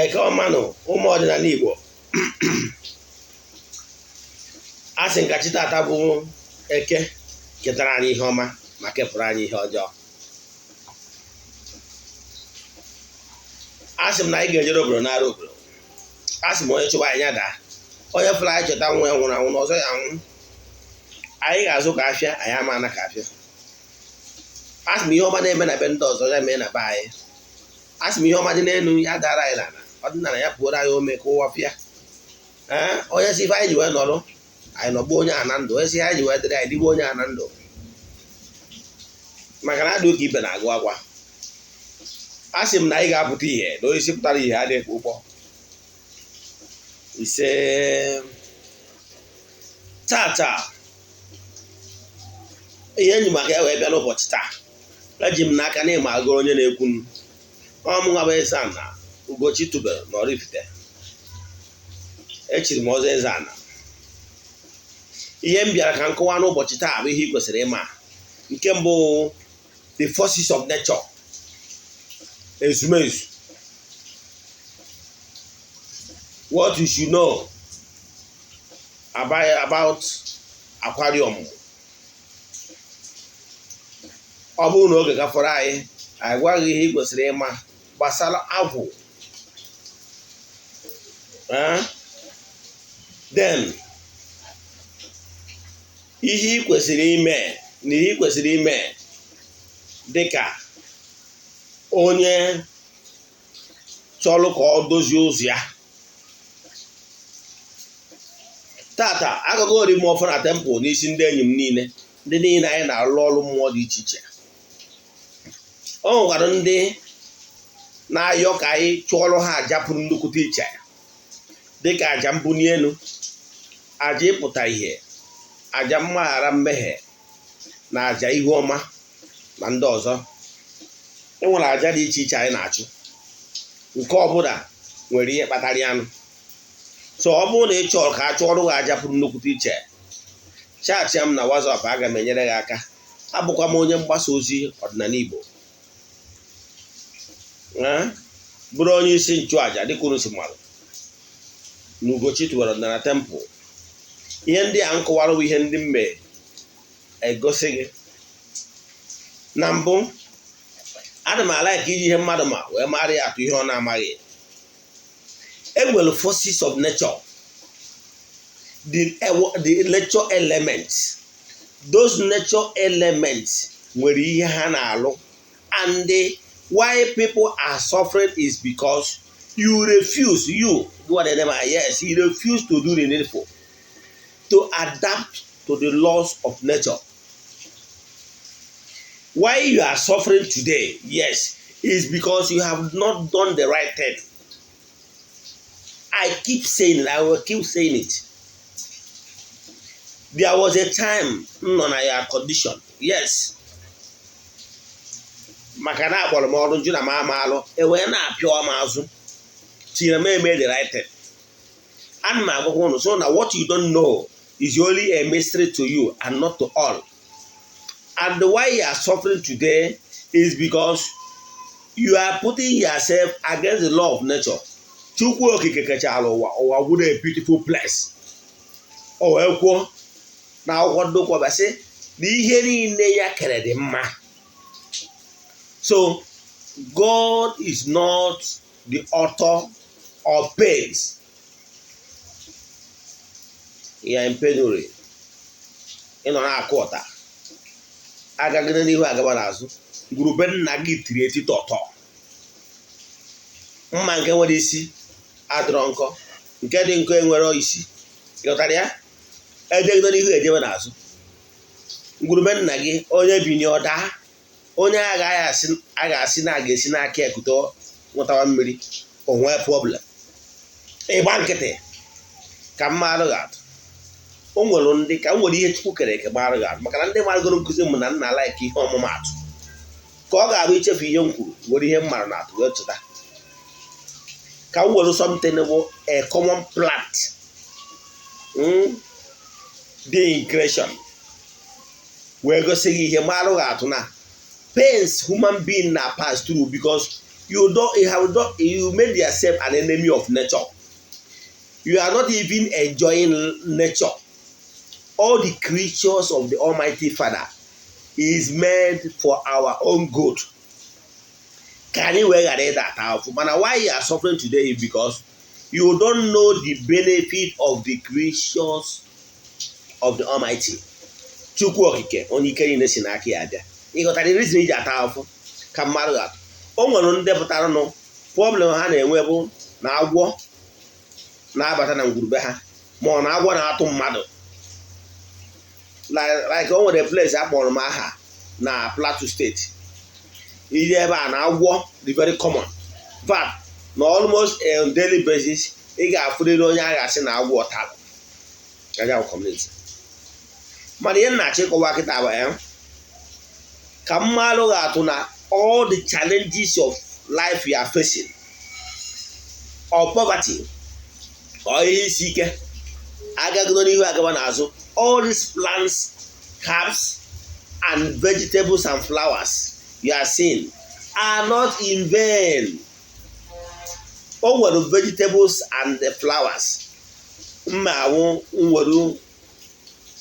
eke ọmanụ ụmụ ọdịnala Igbo a sị nka chi tata bụ eke ketara anyị ihe ọma ma kepụrụ anyị ihe ọjọọ. A sị m na anyị ga-ejere obodo nara obodo. A sị m onye chụba anyị daa, onye fụrụ anyị cheta nwa ya nwụrụ anwụ na ọzọ ya anwụ. Anyị ga-azụ ka afịa, anyị ama ana ka afịa. A sị m ihe ọma na-eme na be ndị ọzọ ya mee na be anyị. A sị m ihe ọma dị n'elu ya dara anyị n'ala, ọdịnala ya pụoro anyị ome ka ụwa fịa. Onye si ife anyị ji wee nọrọ anyị nọgbu onye a na ndụ, onye si anyị ji wee dịrị anyị dịgbu onye a na ndụ, maka na adị oke ibe na-agụ akwa. A sị m na anyị ga-apụta ihe na onye isi pụtara ihe adịghị ka ụgbọ ise. Tata ihe enyi maka ya wee bịa n'ụbọchị taa, eji m n'aka na ịma agụrụ onye na-ekwu m ọmụnwa bụ Eze-Ana Ugochi tubelu na oraifite. Echiri m ọzọ Eze-Ana. Ihe m bịara ka nkọwa n'ụbọchị taa bụ ihe ị kwesịrị ịma. Nke mbụ, the forces of nature, Ezumezu. What you should know about aquarium. Ọ bụrụ na oge gafọrọ anyị gwaghị ihe ị kwesịrị ịma gbasara agwụ. Then ihe ị kwesịrị ime na ihe ị kwesịrị ime dịka onye chọrọ ka ọ dozie ụzọ ya. Tata agaghị ori m ọfọ na tempụl n'isi ndị enyi m niile, ndị niile anyị na-alụ ọrụ mmụọ dị iche iche. O nwekwara ndị na-ayọ ka anyị chụọrọ ha aja pụrụ nnukwute iche, dịka aja mbuni elu, aja ịpụta ihe, aja mgbaghara mmehie na aja ihu ọma na ndị ọzọ. Enwere aja dị iche iche anyị na-achụ, nke ọbụla nwere ihe kpatara ya. So ọ bụrụ na ị chọrọ ka a chụọrọ gị aja pụrụ nnukwute iche, chaatị m na WhatsApp, aga m enyere gị aka. Abụkwa m onye mgbasa ozi ọdịnala Igbo, bụrụ onye isi nchụaja dịka unu si marụ na Ugochi tubelu ọdịnala tempụl. Ihe ndị a nkọwara bụ ihe ndị mme egosi gị. Na mbụ, ana m ala ka iji ihe mmadụ ma wee mara ya atụ ihe ọ na-amaghị. Enwere forces of nature, the nature elements. Those nature elements nwere ihe ha na-alụ, and why people are suffering is because you refuse, you refuse to do the needful, to adapt to the laws of nature. Why you are suffering today, yes, is because you have not done the right thing. I keep saying it, I will keep saying it. There was a time on your condition, yes. Maka na akpọrọ m ọrụ njụ na m ama alụ, ewee na-apịọ m azụ, tinyere m eme the right thing. Ana m agwakwa ụnụ so na what you don't know is only a mystery to you and not to all. And why you are suffering today is because you are putting yourself against the law of nature. Chukwu okike kechala ụwa would a beautiful place. O wee kwuo na akwụkwọ ndokwa basị na ihe niile ya kere dị mma. So God is not the author of pains. You are in penury. Ị nọ na-akụ ọta, agagide n'ihu agaba n'azụ, ngwurube nna gị tiri eti tọtọ. Mma nke nwere isi adịrọ nkọ, nke dị nkọ enwere isi. Ịghọtara ya? Ejegide n'ihu ejebe n'azụ. Ngwurube nna gị onye bi n'ọda, onye a ga-asị na aga esi n'aka ekute nwetawa mmiri, onwe problem. Ịgba nkịtị ka mmadụ ga-atụ. O nwere ndị ka nwere ihe Chukwu kere eke gbara ga, maka na ndị maragoro nkụzi m na nna like ihe ọmụmatụ, ka ọ ga-abụ ichefu ihe m kwuru were ihe m mara na atụ wee chụta. Ka m were something bụ a common plant, dị in creation, wee gosi gị ihe mara ga atụ na pains human being na pass through because You made yourself an enemy of nature. You are not even enjoying nature. All the creatures of the Almighty Father is made for our own good. Can you wear that powerful? But why you are suffering today is because you don't know the benefit of the creatures of the Almighty. Chukwu okike onye ike niile si n'aka ya abịa. Ịghọtara the reason iji ata ahụhụ ka mmadụ atụ. O nwere ndị pụtara nụ problem ha na-enwe bụ na agwọ na-abata na ngwurube ha ma ọ na agwọ na-atụ mmadụ. Like o nwere place akpọrọ m aha na Plateau State. Ije ebe a na agwọ dị very common. But na almost on daily basis ị ga-afụrịrị onye a ga-asị na agwọ taa. Gaja community. Mana ihe nna chịkọwa kịta bụ ka mmadụ ga-atụ na all the challenges of life you are facing, or poverty, or ihe isi ike, agagido n'ihu agaba n'azụ, all these plants, herbs, and vegetables and flowers you are seeing are not in vain. O nwere vegetables and the flowers. Nwere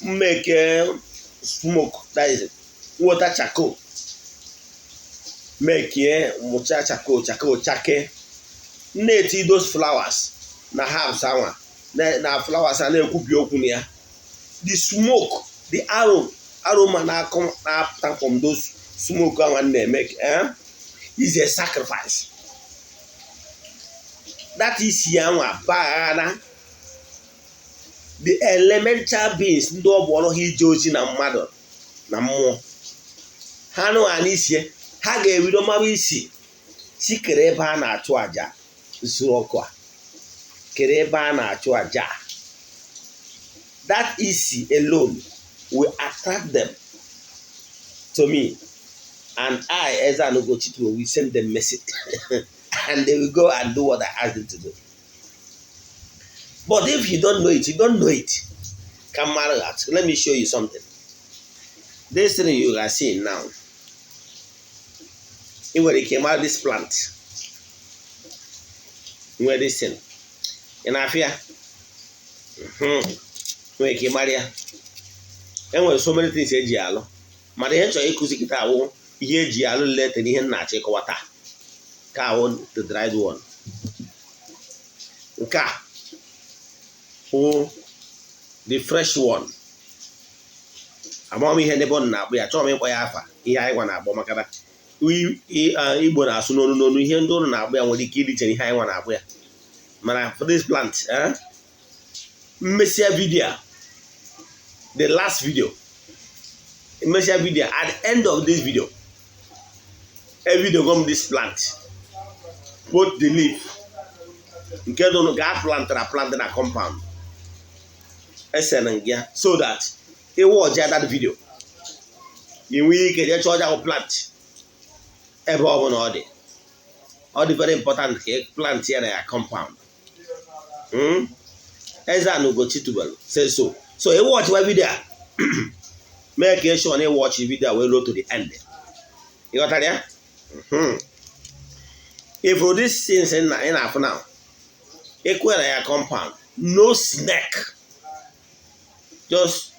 make smoke, that is water charcoal. Make mucha charcoal chake. Neti those flowers na herbs na flowers na ekubi okwu na ya. The smoke, the aroma na come after from those smoke and they make is a sacrifice. That is yanwa bara. The elemental beings ndị ọ bụ ọrụ ha ije ozi na mmadụ na mmụọ ha nụ anisie ha ga-ebido mara isi si kere ebe a na-achụ aja nsuru ọkụ a kere ebe a na-achụ aja. That isi alone will attract them to me, and I, Eze-Ana Ugochi, will send them message and they will go and do what I ask them to do. But if you don't know it, you don't know it. Come out. Let me show you something. This thing you are seeing now. When it came out this plant. Where this thing. In Afia. When it came out here. And when so many things say Giallo. But the hench ikusi kita ye Giallo let any hen na check water. Ka the dried one. Ka. The fresh one. Among me had the bone now. We are talking about Yafa. I want to Bomakada. We Igbo na Suno no Hendo now. We are with the kids and I want to wear. Man, for this plant, Messia video. The last video. Messia video. At the end of this video, a video come this plant. Both the leaf. Get on gas plant a compound. So that it was that video. In week get charge our plant. Ever on all the very important plant here in a compound. Eze-Ana Ugochi tubelu says so. So you watch my video. Make sure you watch the video we roll to the end. You got that? If for this things in half now, equal a compound, no snake. Just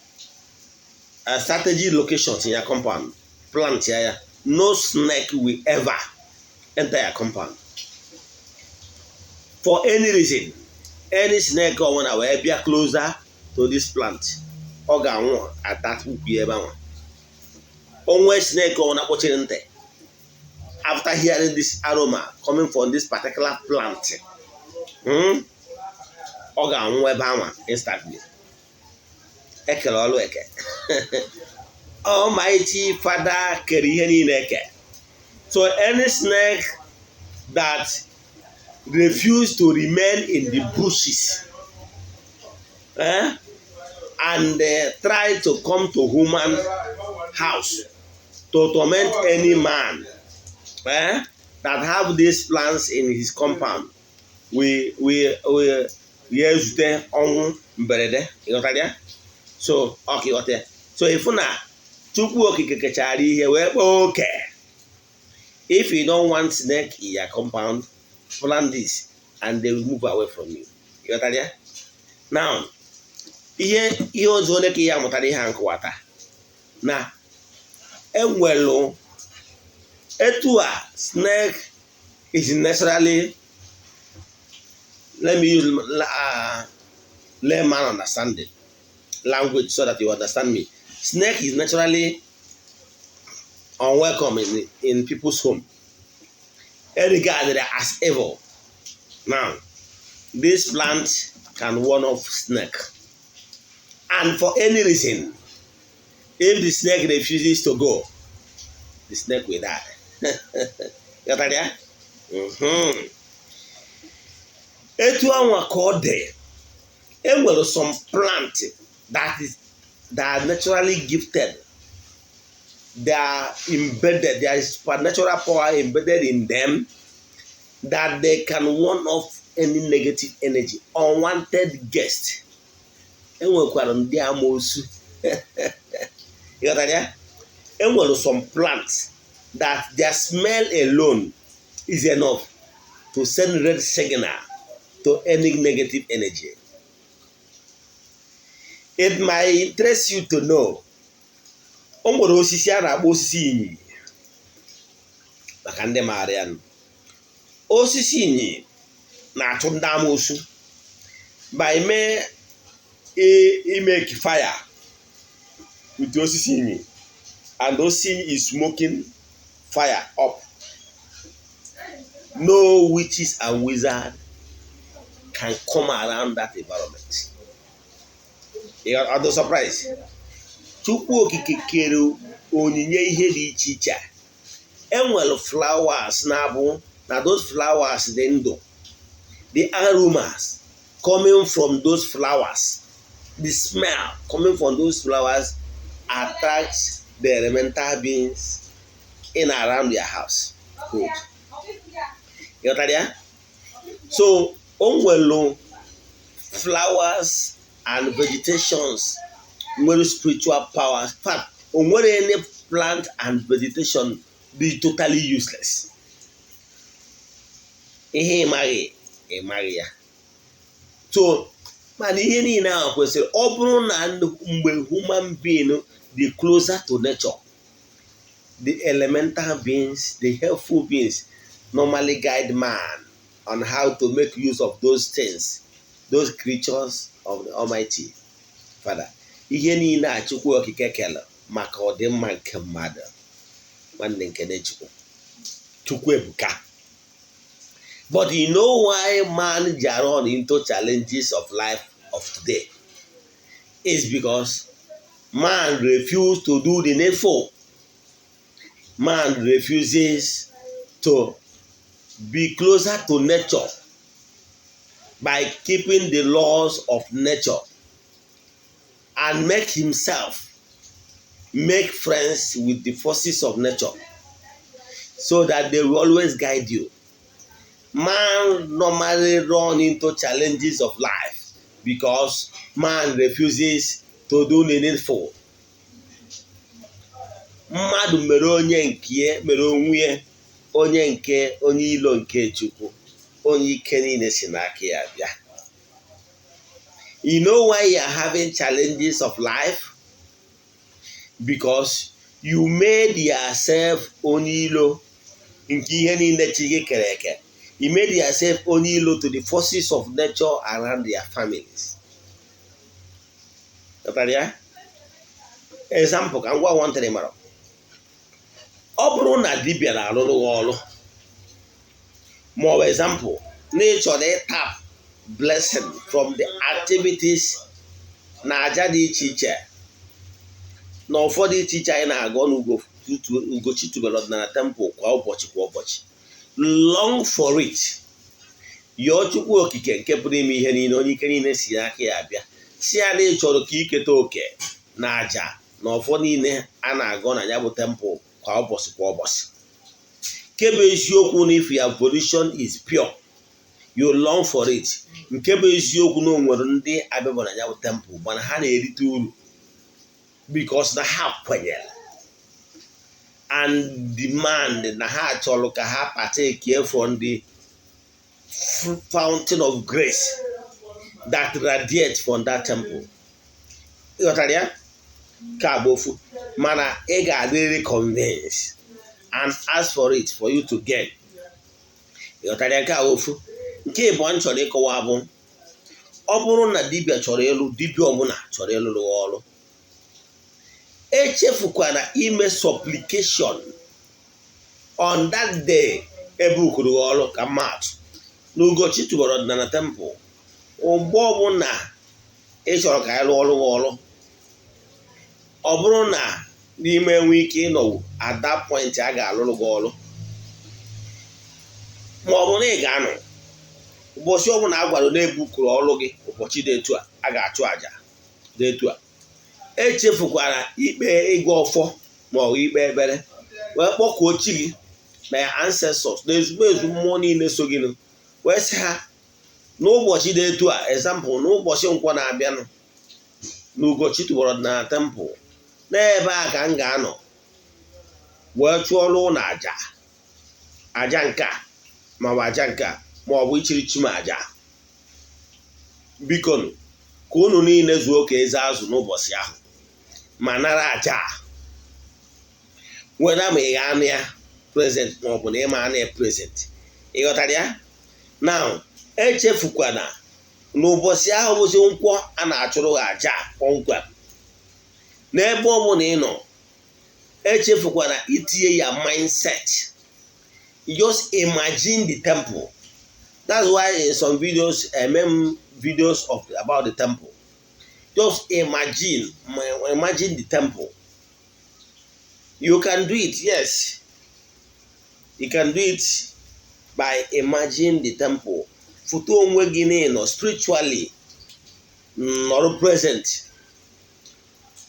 a strategy locations in your compound. Plant here. No snake will ever enter your compound. For any reason, any snake or one will be closer to this plant. Or at that will be ever. Only snake or one opportunity. After hearing this aroma coming from this particular plant, instantly. Almighty Father Keriheni. So any snake that refuse to remain in the bushes and try to come to human house to torment any man that have these plants in his compound, we use them on mberede. So okay, okay. So if na Chukwu okike kechara ihe wee kpọọ oke If you don't want snake in your compound, plant this and they will move away from you. You got that? Now, ihe ọzọ ole ka ihe amụtara ihe nkụwata na enwelu etu a snake is naturally, let me use layman understanding language so that you understand me. Snake is naturally unwelcome in people's home and regarded as evil. Now, this plant can warn off snake, and for any reason, if the snake refuses to go, the snake will die. Got that? Etu anwa ka ọ dị, enwere some plant that are naturally gifted. They are embedded. There is supernatural power embedded in them that they can warn off any negative energy, unwanted guest. Enwekwara ndị amoosu. You got that? Enwere some plants that their smell alone is enough to send red signal to any negative energy. It might interest you to know, o nwere osisi a na-akpọ osisi inyi maka ndị Marian. Osisi inyi na-achụ ndị amoosu by make fire with the osisi inyi, and osisi is smoking fire up. No witches and wizards can come around that environment. You are not surprised. Chukwu okike kere onyinye ihe dị iche iche. Enwere flowers na-abụ na those flowers dị ndụ. The aromas coming from those flowers, the smell coming from those flowers attracts the elemental beings in around your house. Good. You got that? So, onwelu flowers and vegetations, onwelu spiritual powers. In fact, onwelu any plant and vegetation be totally useless. Ihe ịmaghị ya. So, mana ihe niile ahụ kwesịrị ọ bụrụ na mgbe human being the closer to nature, the elemental beings, the helpful beings normally guide man on how to make use of those things, those creatures of the Almighty Father. Ihe niile a Chukwu okike kele maka ọdịmma nke mmadụ, nwanne nke Chukwu ebuka. But you know why man run into challenges of life of today? It's because man refuses to do the needful. Man refuses to be closer to nature by keeping the laws of nature and make friends with the forces of nature so that they will always guide you. Man normally run into challenges of life because man refuses to do the needful. Mmadụ mere onye nke mere onwe onye ilo nke Chukwu, onye ike niile si n'aka ya bịa. You know why you are having challenges of life? Because you made yourself onye ilo nke ihe niile Chineke kere eke. You made yourself only ilo to the forces of nature around their families. Example, ka ngwa one thing mara. Ọ bụrụ na dibịa na-arụrụ ọrụ, more example, nature dey tap blessing from the activities na aja dị iche iche na ụfọdụ iche iche anyị na-agụ n'Ugochi tubelu na temple kwa ụbọchị. Long for it. Yọọ Chukwu okike nke pụrụ ime ihe niile, onye ike niile si n'aka ya abịa, si ya na ị chọrọ ka iketa oke na aja na ọfọ niile a na-agọ na ya bụ temple kwa ụbọchị. Nke bụ eziokwu na if your position is pure, you long for it. Nke bụ eziokwu na o nwere ndị abịa na ya bụ temple mana ha na-erite uru because na ha kwenyere. and demand na ha chọrọ ka ha partake from the fountain of grace that radiates from that temple. Ịghọtara ya? Ka bụ ofu. Mana ị ga-adịrịrị convinced and ask for it for you to get. Ịghọtara ya? Ka ofu. Nke ịbụọ m chọrọ ịkọwa bụ ọ bụrụ na dibịa chọrọ ịlụ dibịa ọbụla chọrọ ịlụ ọrụ, echefukwana ime supplication on that day ebe ukuru ọrụ ka mmadụ na Ugochi tubelu ọdịnala temple. Ụgbọ ọbụla ị chọrọ ka anyị lụọ ọrụ, ọ bụrụ na n'ime enwe ike ịnọwu at that point a ga-alụrụ gị ọrụ, ma ọ bụ na ị ga-anọ ụbọchị ọbụla a gwara na-ebu ukuru ọrụ gị ụbọchị dị etu a ga-achụ àjà dị etu a. Echefukwara ikpe ịgụ ọfọ ma ọ bụ ikpe ekpere wee kpọkuo chi gị na ya ancestors na ezumezu mmụọ niile so gị wee sị ha n'ụbọchị dị etu a, example n'ụbọchị nkwọ na-abịanụ na Ugochi tubelu ọdịnala temple, n'ebe a ka m ga-anọ wee chụọrụ ụlọ aja nke a ma ọ bụ aja nke a ma ọ bụ ichiri chi m aja. Biko ka unu niile zuo ka eze azụ n'ụbọchị ahụ ma nara aja weda ma ị ga-anụ ya present ma ọ bụ na ịma anụ ya present. Ịghọtara ya? Now echefukwana n'ụbọchị ahụ bụzi nkwọ a na-achụrụ gị aja kpọmkwem. N'ebe ọ bụla ị nọ, echefukwana itinye ya mindset. Just imagine the temple. That's why in some videos videos about the temple. Just imagine the temple. You can do it, yes. You can do it by imagining the temple. Foto onwe gị n'ịnọ spiritually nọrọ present.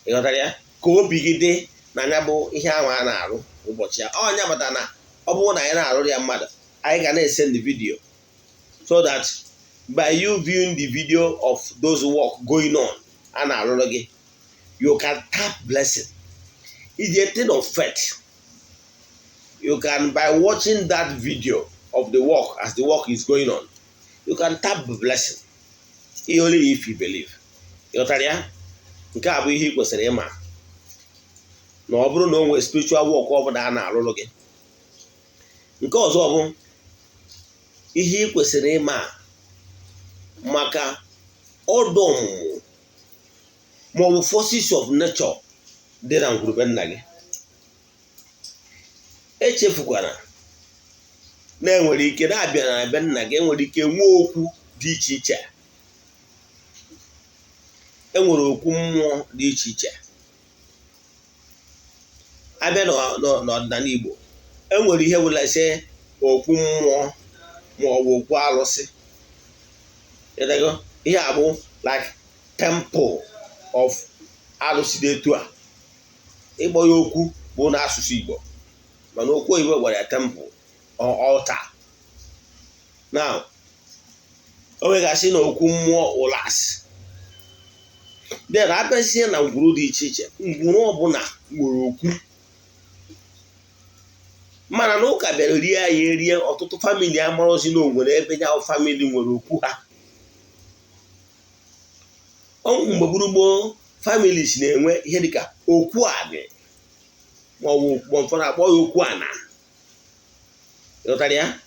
Ịghọtara ya? Ka obi gị dị na anya bụ ihe ahụ a na-arụ ụbọchị ya. Ọ nya bata na ọ bụrụ na anyị na-arụ ya mmadụ, anyị ga na-esend the video so that by you viewing the video of those work going on a na-arụrụ gị, you can tap blessing. It's a thing of faith. You can, by watching that video of the work as the work is going on, you can tap the blessing. Only if you believe. Ịghọtara ya? Nke a bụ ihe ị kwesịrị ịma na ọ bụrụ na o nwere spiritual work ọ bụla a na-arụrụ gị. Nke ọzọ bụ ihe ị kwesịrị ịma maka ọdụ ọmụmụ ma ọ bụ forces of nature dị na ngwurube nna gị. Echefukwara na enwere ike na-abịa na ebe nna gị, enwere ike nwee okwu dị iche iche. Enwere okwu mmụọ dị iche iche. Abịa n'ọdịnala Igbo, enwere ihe wụla ise okwu mmụọ ma ọ bụ okwu alụsị. Ihe a bụ like temple of alụsị dị etu a. Ịgbọ ya okwu bụ n'asụsụ Igbo, mana okwu oyibo gwara ya temple or altar. Now o nwegasị na okwu mmụọ ụlasị. Then abịazie na ngwuru dị iche iche, ngwuru ọbụla nwere okwu. Mana na ụka bịara rie ya erie, ọtụtụ famili amarozi na onwere ebe ya famili nwere okwu ha. Mgbe gburugburu families na-enwe ihe dịka okwu anị ma ọ bụ ụfọdụ akpọ ya okwu ana. Ịghọtara ya?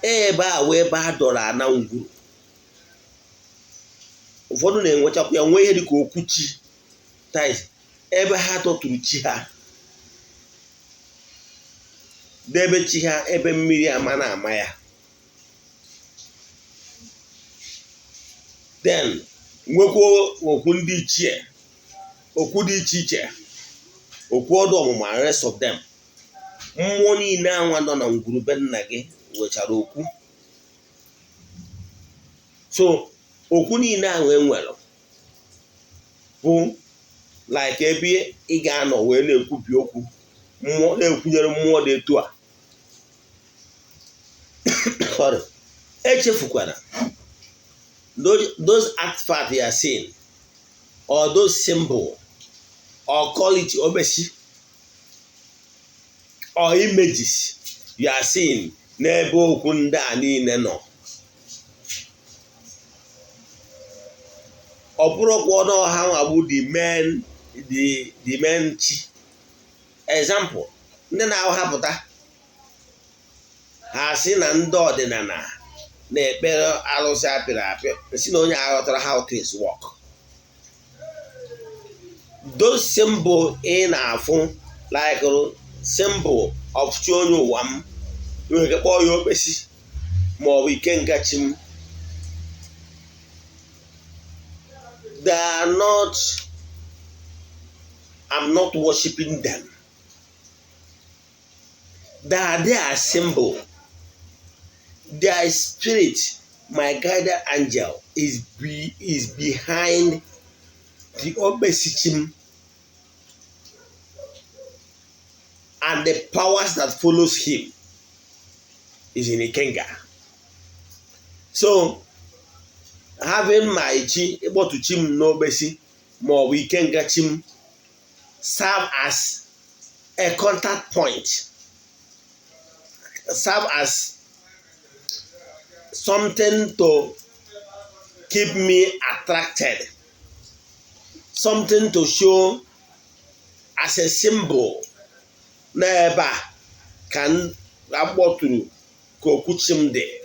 Ebe a wee ebe a dọrọ ana ngwuru. Ụfọdụ na-enwechakwa ya nwee ihe dịka okwu chi tais ebe ha tọtụrụ chi ha, debe chi ha ebe mmiri ama na-ama ya. Then nwekwa okwu ndị ichie, okwu dị iche iche, okwu ọdụ ọmụmụ and rest of them. Mmụọ niile anwa nọ na ngwurube nna gị nwechara okwu. So okwu niile ahụ enwere bụ like ebe ị ga-anọ wee na-ekwubi okwu mmụọ, na-ekwunyere mmụọ dị etu a. Echefukwara those artifacts you are seeing or those symbols or call it obeshi. or images you are seeing n'ebe okwu ndị a niile nọ. Ọ bụrụkwa ọha nwa bụ the main chi. Example, ndị na-ahapụta ha sị na ndị ọdịnala na-ekpere arụsị apịrị apị, si na onye aghọtara how things work. Those symbol ị na-afụ like symbol of chi onye ụwa m, nwere kpọọ ya okpesi ma ọ bụ ikenga chi m. I'm not worshiping them. They are their symbol. Their spirit, my guardian angel, is behind the obesichim and the powers that follows him is in Ikenga. So having my chi able to chim no besi more we can get him serve as a contact point, serve as something to keep me attracted, something to show as a symbol. Never can aboturu kokuchim de.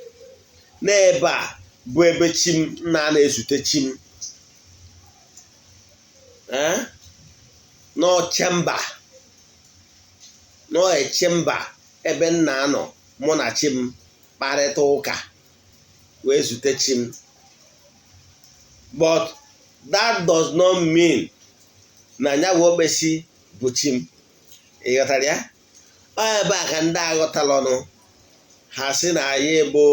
Never bụ ebe chim na-ezute chim. No chamber, no a chamber ebe nna anọ mụ na chim kparịta ụka wee zute chim. But that does not mean na nya bụ okpesi bụ chim. Ị ghọtara ya? Ọ ebe a ka ndị aghọtala ọnụ ha sị na anyị bụ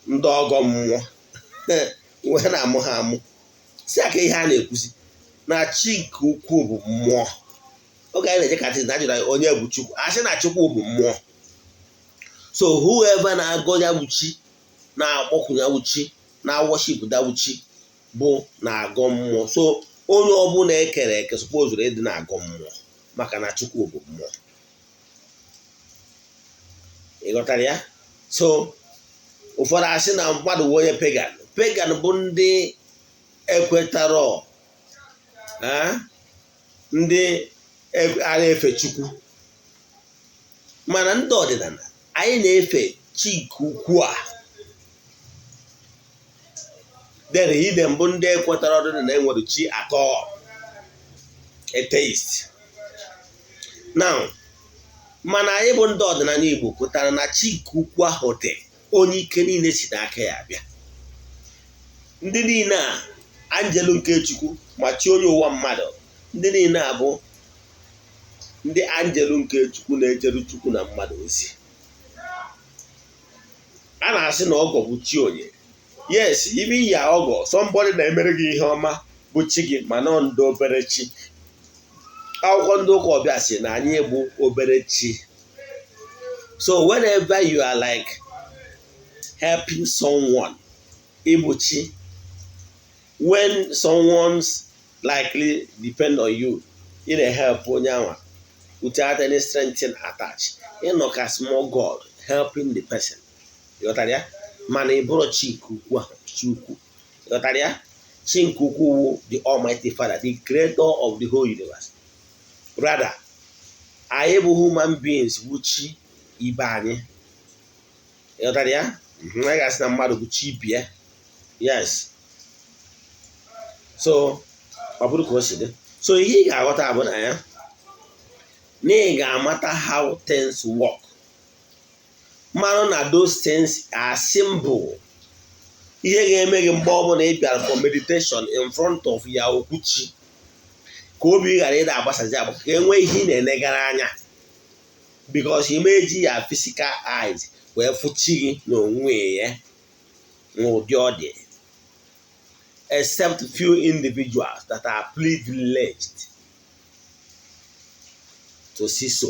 ndị ọgọ mmụọ wee na-amụ ha amụ. Si aka ihe a na-ekwuzi na chi nke ukwuu bụ mmụọ. Oge anyị na-eje katịz na ajụrụ onye bụ Chukwu, a sị na Chukwu bụ mmụọ. So whoever na-agọ ya bụ chi, na-akpọkụ ya bụ chi, na-worship ya bụ chi bụ na-agọ mmụọ. So onye ọbụla ekere eke supposed ịdị na-agọ mmụọ maka na Chukwu bụ mmụọ. Ị ghọtara ya? So ụfọdụ asị na mmadụ bụ onye pagan. Pagan bụ ndị ekwetara ndị a na-efe Chukwu, mana ndị ọdịnala anyị na-efe chi nke ukwu a. Then hidden bụ ndị ekwetara ọdịnala enwere chi atọ, atheist. Now mana anyị bụ ndị ọdịnala Igbo kwetara na chi nke ukwu ahụ dị onye ike niile si n'aka ya abịa. Ndị niile a anjelu nke Chukwu ma chi onye ụwa mmadụ, ndị niile a bụ ndị anjelu nke Chukwu na-ejeru Chukwu na mmadụ ozi. A na-asị na ọgọ bụ chi onye. Yes, ibi ya ọgọ, somebody na-emere gị ihe ọma bụ chi gị, mana ndị obere chi. Akwụkwọ ndị ụka ọbịa sị na anyị bụ obere chi. So whenever you are like helping someone, ibuchi, when someone's likely depend on you, in a help onyawa without any strength attached, in a small God helping the person. You got that? Manibro Chikuku, Chuku. You got that? Chinkuku, the Almighty Father, the creator of the whole universe. Rather, I am human beings which ibani. You got that? I guess na mmadụ bụ chi bịa. Yes. So ọ bụrụ ka o si dị. So ihe ị ga-aghọta bụ na ya na ị ga-amata how things work. Mmanụ na those things are symbol. Ihe ga-eme gị mgbe ọbụla ị bịara for meditation in front of ya okwuchi ka obi ghara ịda agbasazi agba ka enwee ihe ị na-enegara anya, because ị meji ya physical eyes wee fụchi gị n'onwe ya n'ụdị ọ dị, except few individuals that are privileged to see so.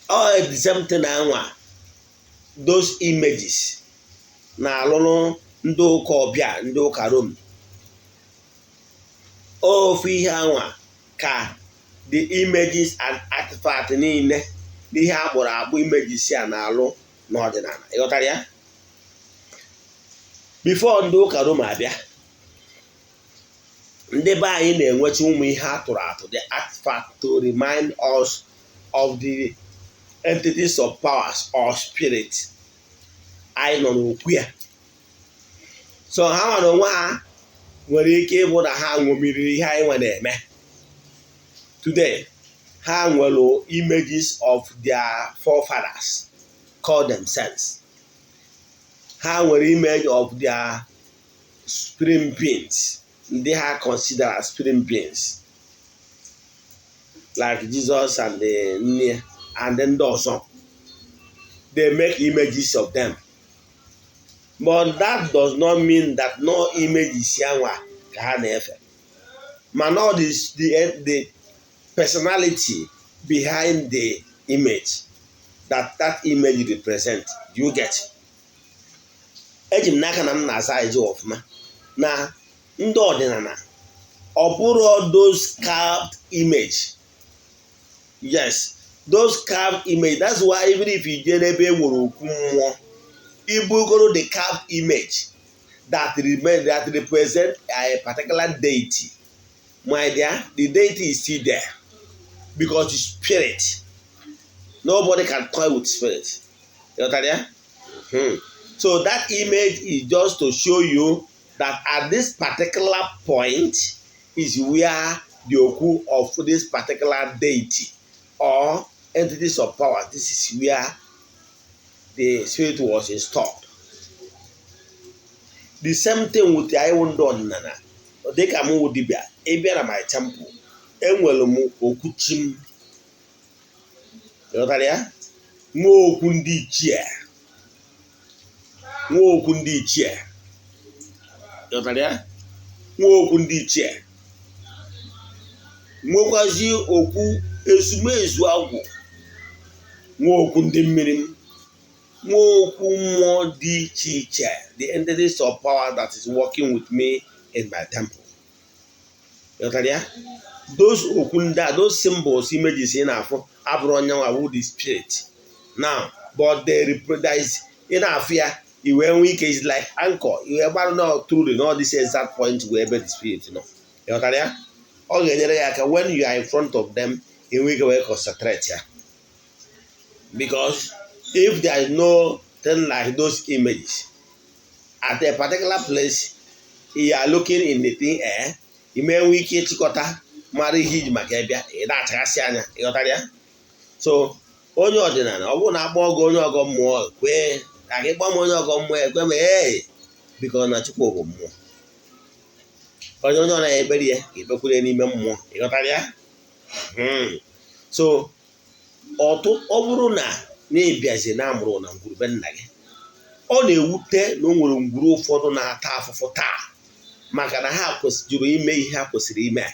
All the same thing anwa, those images na alụlụ ndị ụka ọbịa, ndị ụka Rome. Ofu ihe anwa ka the images and artifact niile n'ihe akpọrọ akpụ images ya na-alụ n'ọdịnala. Ịghọtara ya? Before ndị ụka Rome abịa, ndị be anyị na-enwecha ụmụ ihe atụrụ atụ, the artifact to remind us of the entities of powers or spirit anyị nọ n'okwu ya. So ha nwere onwe ha nwere ike ịbụ na ha ṅomiri ihe anyị nwe na-eme. Today, ha nwere images of their forefathers call themselves. Ha nwere image of their spirit beings. They are considered as spirit beings, like Jesus and then also they make images of them. But that does not mean that no image is yanwa kahanefe. Man, all this the personality behind the image that image represent. You get? Ejim naka na nasa eji ofuma na ndị ọdịnala ọ bụrụ those carved image. Yes, those carved image. That's why even if you get ebe nwere okwu mmụọ, ibugoro the carved image that represent a particular deity, my dear, the deity is still there because it's spirit. Nobody can toy with spirit. You know? So that image is just to show you that at this particular point is where the oku of this particular deity or entities of power, this is where the spirit was installed. The same thing with the Iwondo Nana. They come with the bear. Ebia my temple. Enwelum okuchim. You know that? Mo kundi chair. Mo kundi chair. Nwa okwu ndị ichie, nwekwazi okwu Ezumezu Agwu, nwa okwu ndị mmiri, nwa okwu mmụọ dị iche iche, the entities of power that is working with me in my temple. Those okwu ndị, those symbols, images in afọ abụrụ onye nwa the spirit. Now, but there is in afia. You when weak is like anchor. You ever know truly know this exact point where the spirit, you know. You know what? When you are in front of them, you will concentrate. Yeah? Because if there is no thing like those images at a particular place, you are looking in the thing air. You may weak chikota marry his makabia. That's Asiana. You know what? So only ordinary. I won't have more going more where. Agịkpọ m onye ọgọ mmụọ ekwe m biko na Chukwu bụ mmụọ. Onye ọ na-ekpere ya ga-ekpekwere n'ime mmụọ. Ịghọtara ya? So ọ bụrụ na na-ebiazi na amụrụ na ngwurube nna gị, ọ na-ewute na o nwere ngwuru ụfọdụ na-ata afụfụ taa maka na ha kwesịrị ime ihe ha kwesịrị ime.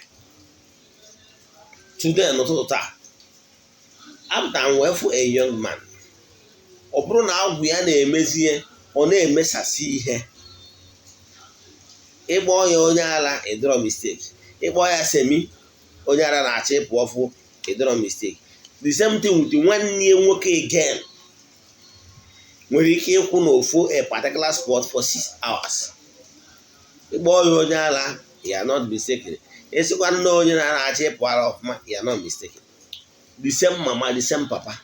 Today n'ụtụtụ taa, apụtara m wee fụ a young man. Ọ bụrụ na agwụ ya na-emezie, ọ na-emesasị ihe. Ịkpọ ya onye ala ịdọrọ mistake. Ịkpọ ya semi onye ara na-achọ ịpụ ọfụ ịdọrọ mistake. The same thing with nwanne nwoke again. Nwere ike ịkwụ n'ofu a particular spot for 6 hours. Ịkpọ ya onye ala, you are not mistaken. Esikwa na onye na-achọ ịpụ ara ọfụma, you are not mistaken. The same mama, the same papa.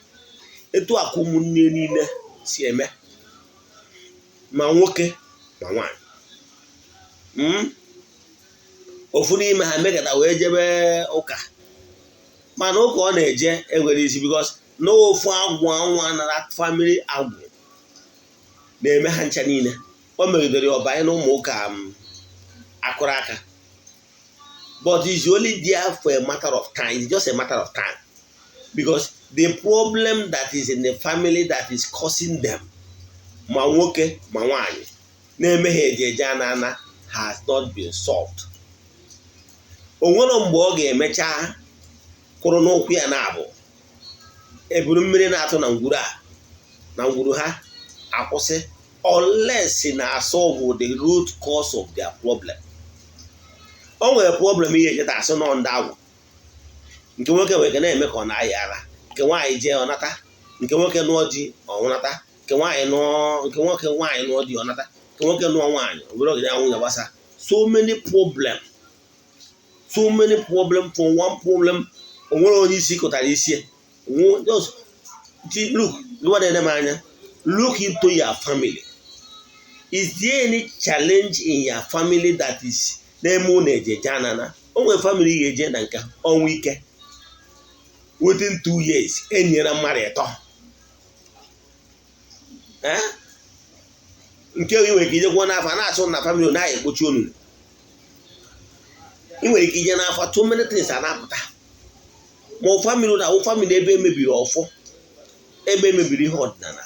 Etu akụ ụmụnne niile si eme ma nwoke ma nwanyị. Ofu n'ime ha megata wee jebe ụka, mana ụka ọ na-eje enwere isi because n'ofu agwụ anwa na that family agwụ na-eme ha ncha niile. O megidere ọbanye na ụmụ ụka akụrụ aka, but it's only there for a matter of time. It's just a matter of time because the problem that is in the family that is causing them, ma nwoke ma nwanyị na-eme ha ejeje ana has not been solved. Onwere mgbe ọ ga-emecha kwụrụ n'ụkwụ ya na-abụ eburu mmiri na-atụ na ngwuru ha akwụsị unless na solve the root cause of their problem. O nwere problem ihe echeta asị nọ ndị agwụ. nke nwoke nwere na-eme ka ọ na-ayị ara, nke nwaanyị jee ọnata, nke nwoke nụọ di ọnwụnata, nke nwaanyị nụọ di ọnata, nke nwoke nụọ nwaanyị obere oge ya nwunye gbasa. So many problem for one problem. Onwere onye isi kụtara isi. Look into your family. Is there any challenge in your family that is na-eme unu ejeje anana? O nwere family ga-eje na nke ọnwa ike within 2 years enyere mmadụ ịtọ. Nke i nwere ike ije gwọ n'afọ na-asụ na family na-aya ekpochi onunu. I nwere ike ije n'afọ too many things a na-apụta. Ma family ebe emebiri ọfọ, ebe emebiri ihe ọdịnala,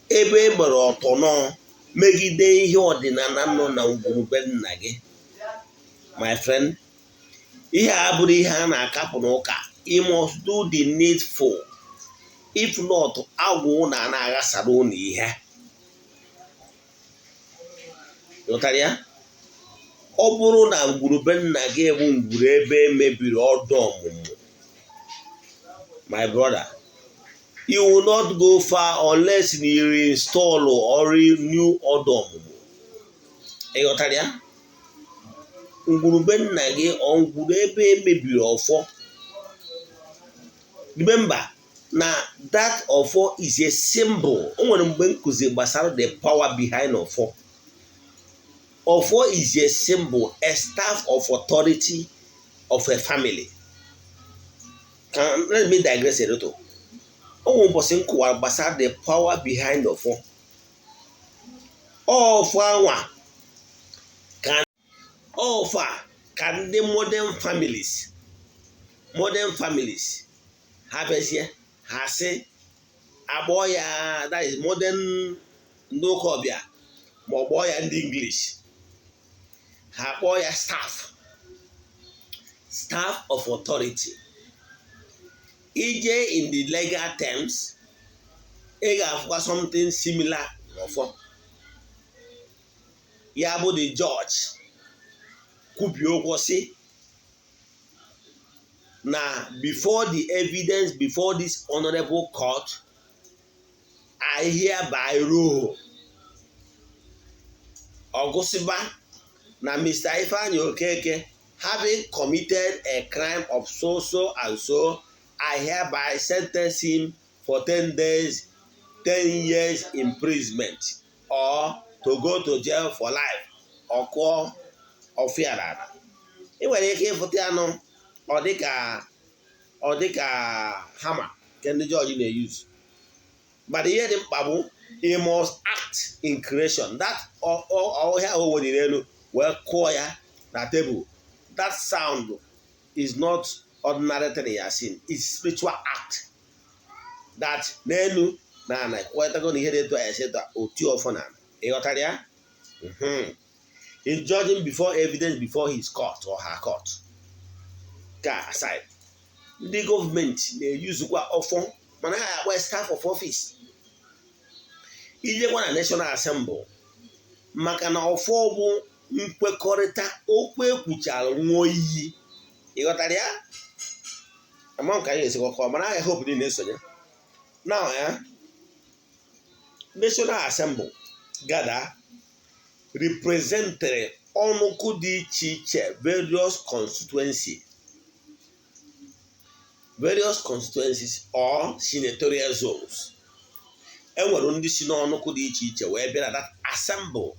ebe egbere ọtọ nọ megide ihe ọdịnala nọ na ngwurube nna gị. My friend, ihe a bụrụ ihe a na-akapụ n'ụka. You must do the needful. If not, agwụ na-aghasara unu ihe. Ịghọtara ya? Ọ bụrụ na ngwurube nna gị bụ ngwuru ebe emebiri ọdụ ọmụmụ, my brother, you will not go far unless you reinstall or renew ọdụ ọmụmụ. Ịghọtara ya? Ngwurube nna gị ọ ngwuru ebe emebiri ọfọ. Remember na that ọfọ is a symbol. O nwere mgbe nkuzi gbasara the power behind ọfọ. Ọfọ is a symbol, a staff of authority of a family. Let me digress a little. O nwere ụbọchị nkụwa gbasara the power behind ọfọ. Ọfọ anwa ka ndị modern families ha bezie ha sị agbọ ya, that is modern ndị ụka ọbịa, ma ọ gbọọ ya ndị English ha kpọọ ya staff of authority. Ije in the legal terms ị ga-afụkwa something similar n'ọfọ. Ya bụ the judge kwubi okwu sị na before the evidence before this honorable court, I hereby rule. Ọgụsịba na Mr. Ifeanyi Okeke having committed a crime of so and so, I hereby sentence him for 10 years imprisonment, or to go to jail for life, or call ọfịarana. Ị nwere ike ịfụta anụ ọ dịka hama nke ndị judge na-use. But ihe dị mkpa bụ he must act in creation. That ọhịa o weliri elu wee kụọ ya na table. That sound is not ordinary thing ya seen. It's spiritual act. That n'elu na ana kwetago na ihe dị etu a esi oti ọfọ na ịghọtara ya. He's judging before evidence before his court or her court. Ka aside, ndị gọọmenti na-eyuzukwa ọfọ mana ha akpọ staff of office. Ijekwa na National Assembly maka na ọfọ bụ nkwekọrịta okwu ekwuchara nwa iyi. Ịghọtara ya? Ama m ka anyị esikwa kọọ mana anyị hope na esonye. Now National Assembly gather represented ọnụkụ dị iche iche, various constituencies or senatorial zones. Enwere ndị si n'ọnụkụ dị iche iche wee bịa na that assembly.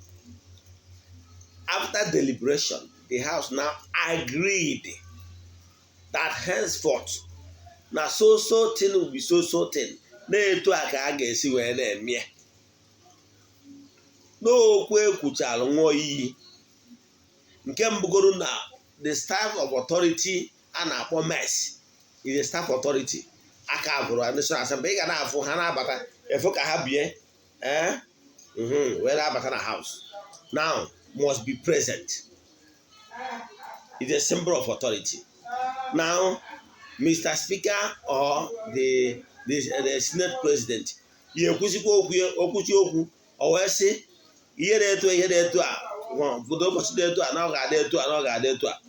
After deliberation, the house now agreed that henceforth na so thing will be so thing. Na-etu a ka a ga-esi wee na-eme. N'okwu ekwuchara nwa iyi nke mbugoro na the staff of authority a na-akpọ MES is a staff authority. Aka abụrụ National Assembly. Ị ga na-afụ ha na-abata efu ka ha bie wee na-abata na house. Now must be present. It's a symbol of authority. Now Mr. Speaker or the Senate President ihe kwusikwa okwuchi okwu o wee sị ihe dị etu a ụbọchị dị etu a na ọ ga-adị etu a na ọ ga-adị etu a.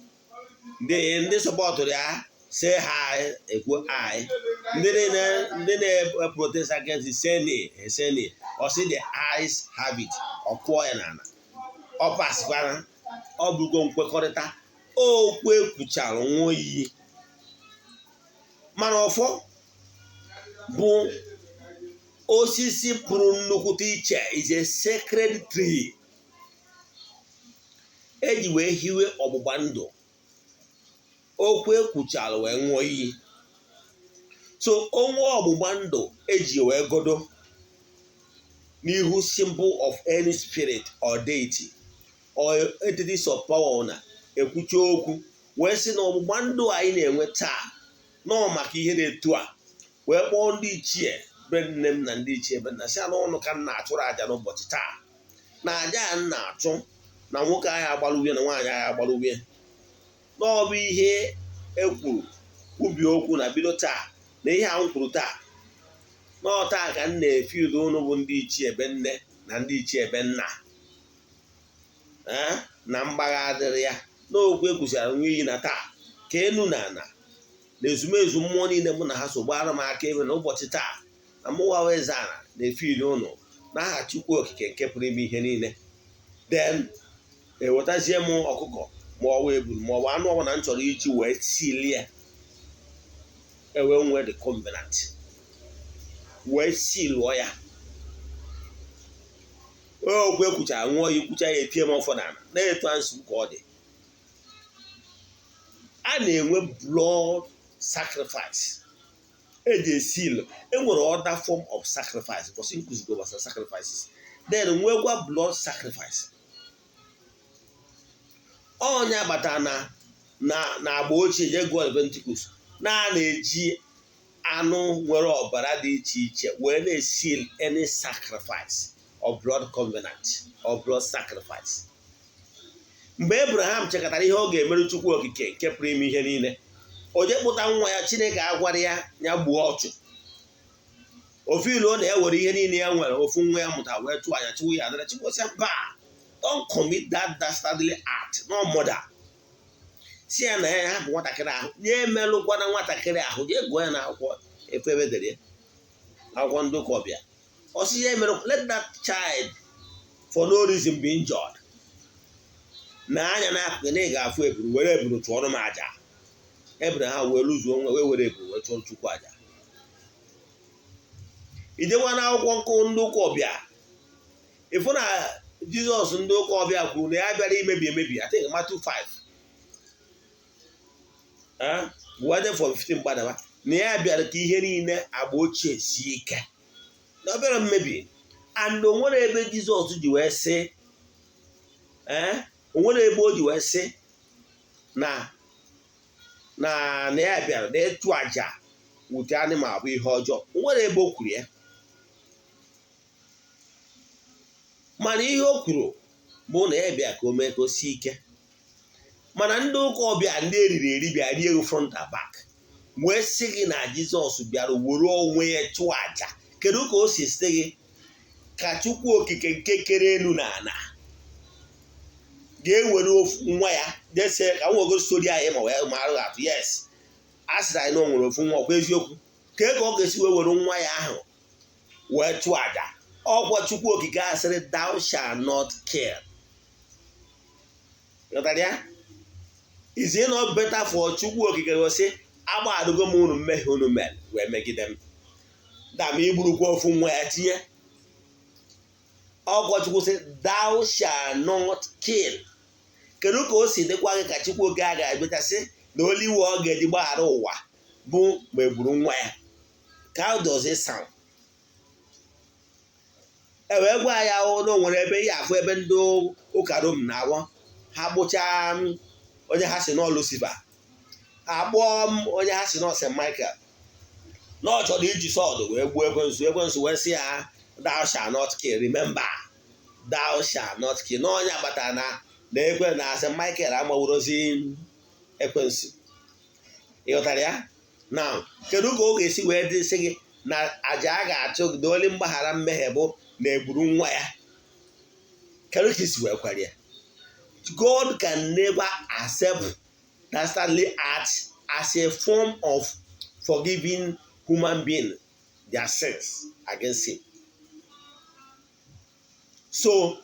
Ndị sọpọtụrụ ya say hi, ekwu I. Ndị na-protest against the Sene, or say the eyes have it, or kụọ ya n'ala. Ọ pasikwana, ọ bụgo nkwekọrịta, okwu ekwuchara nwa iyi. Mana ọfọ bụ osisi pụrụ nnukwute iche, is a sacred tree. Eji wee hiwe ọgbụgba ndụ. Okwu ekwuchara wee ṅụọ iyi. So onwe ọgbụgba ndụ eji wee godo n'ihu symbol of any spirit or deity or entities of power na ekwucha okwu wee sị na ọgbụgba ndụ anyị na-enwe taa nọ maka ihe na-etu a wee kpọọ ndị ichie be nne m na ndị ichie be nna si anụ ọnụ ka m na-achụrụ aja n'ụbọchị taa na aja a m na-achụ na nwoke ahụ agbara uhie na nwaanyị ahụ agbara uhie na ọ bụ ihe ekwuru ubi okwu na bido taa na ihe a m kwuru taa n'ọta ka m na-efiụdụ ụnụ bụ ndị ichie be nne na ndị ichie be nna na mgbagha adịrị ya n'okwu ekwuchara nwa iyi na taa ka enu na ana na ezumezu mmụọ niile mụ na ha so gbara m aka ebe na ụbọchị taa na mụwa Eze-Ana na-efiụdụ ụnụ n'aha Chukwu okike nke pụrụ ime ihe niile. Then ewetazie m ọkụkọ ma ọ wee eburu ma ọ bụ anụ ọbụla m chọrọ iji wee silie ewe nwee the covenant wee silụọ ya. Okwu ekwuchara ṅụọ ya ikwucha ya epie m ọfọ n'ala na-etu ansụ ka ọ dị. A na-enwe blood sacrifice eji esil. Enwere other form of sacrifice because nkụzigo gbasara sacrifices. Then nwekwa blood sacrifice. Onye agbata na agba ochie je gụọ Leviticus na-eji anụ nwere ọbara dị iche iche wee na-esil any sacrifice or blood covenant or blood sacrifice. Mgbe Abraham chekatara ihe ọ ga-emere Chukwu okike nke pụrụ ime ihe niile, o je kpụta nwa ya, Chineke agwara ya gbuo ọchụ. Ofu ilu na-ewere ihe niile ya nwere, ofu nwa ya mụta wee chụọ anya chụwa ya adịra. Chukwu sị mba, don't commit that dastardly act, no murder. Si ya na ya hapụ nwatakịrị ahụ, nye emelụkwana nwatakịrị ahụ, jee gụọ ya na akwụkwọ efu ebe dere ya, akwụkwọ ndị ụka ọbịa. Ọ sị ya emelụ, let that child for no reason be injured. Na anya na-apụ na ị ga-afụ eburu, were eburu chụọrọ m aja. Abraham wee lụzuo nwa wee were eburu wee chụọrọ Chukwu aja. Ijekwa na akwụkwọ nkụ ndị ụka ọbịa, ịfụ na Jizọs ndị ụka ọbịa kwuru na ya bịara imebi emebi. I think Matthew 5 wede for 15 gbadaba na ya bịara ka ihe niile agba ochie sie ike na obere mmebi. And onwere ebe Jizọs ji wee sị onwere ebe o ji wee sị na ya bịara na ịchụ aja wute anụmanụ bụ ihe ọjọọ. Onwere ebe o kwuru ya. Mana ihe o kwuru bụ na ya bịa ka o mee ka o sie ike. Mana ndị ụka ọbịa ndị eriri eri bịa rie ego front and back wee sị gị na Jizọs bịara were onwe ya chụọ aja. Kedu ka o si site gị ka Chukwu okike nke kere elu na ana ga-ewere nwa ya jese ka nwogo stori anyị ma wee marụ atụ? Yes, a sịrị anyị na o nwere ofu nwa, ọkwa eziokwu. Ka ọ ga-esi wee were nwa ya ahụ wee chụọ aja? Ọkwa Chukwu okike asịrị thou shall not kill. Is it not better for Chukwu okike go say agbaadugo m unu mmehie unu mere wee megide m da ma igburukwa ofu nwa ya tinye? Ọkwa Chukwu sị thou shall not kill. Kedu ka o si dịkwa gị ka Chukwu okike a ga-abịatasị na oliwe ọ ga-eji gbaghara ụwa bụ mgbe gburu nwa ya? How does it sound? Ewee gwa ya na o nwere ebe ya afụ ebe ndị ụka Rom na-agwọ ha gbụchaa onye ha si nọ Lucifer, akpọọ onye ha si nọ St. Michael na ọ chọrọ iji sọdụ wee gbuo Ekwensu wee sị ya thou shall not kill. Remember, thou shall not kill. Na onye agbata na ekwe na St. Michael amawurozi Ekwensu. Ịghọtara ya? Now, kedu ka ọ ga-esi wee dị sị gị na aja a ga-achụ gị oli mgbaghara mmehie bụ na egburu nwa ya? Kedu ka isi wee kwere ya? God can never accept dastardly acts as a form of forgiving human being their sins against him. So